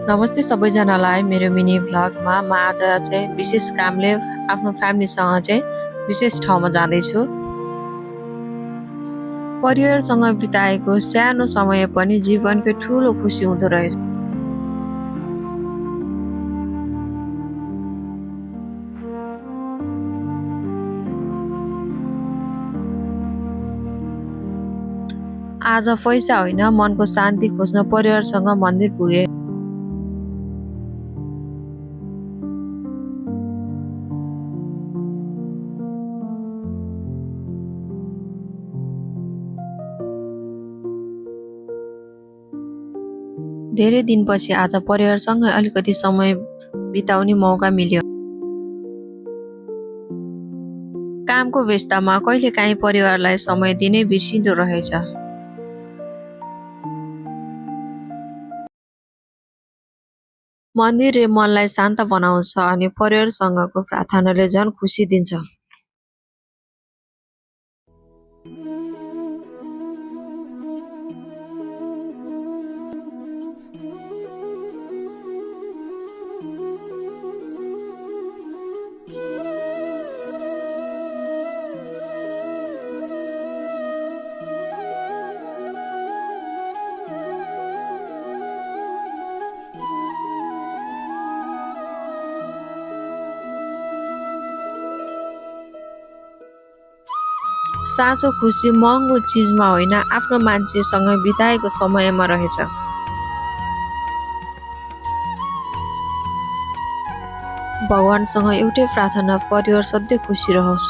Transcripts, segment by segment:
नमस्ते सबैजनालाई मेरो मिनी भ्लगमा म आज चाहिँ विशेष कामले आफ्नो फ्यामिलीसँग चाहिँ विशेष ठाउँमा जाँदैछु। परिवारसँग बिताएको सानो समय पनि जीवनको ठूलो खुसी हुँदो रहेछ। आज पैसा होइन मनको शान्ति खोज्न परिवारसँग मन्दिर पुगे। धेरै दिनपछि आज परिवारसँग अलिकति समय बिताउने मौका मिल्यो। कामको व्यस्ततामा कहिलेकाहीँ परिवारलाई समय दिनै बिर्सिँदो रहेछ। मन्दिरले मनलाई शान्त बनाउँछ अनि परिवारसँगको प्रार्थनाले झन् खुसी दिन्छ। साँचो खुसी महँगो चिजमा होइन, आफ्नो मान्छेसँग बिताएको समयमा रहेछ। भगवानसँग एउटै प्रार्थना परिवार सधैँ खुसी रहोस्।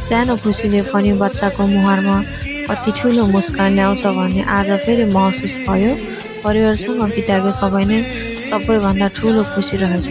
सानो खुसीले पनि बच्चाको मुहारमा कति ठुलो मुस्कान ल्याउँछ भन्ने आज फेरि महसुस भयो। परिवारसँग बिताएको समय नै सबैभन्दा ठुलो खुसी रहेछ।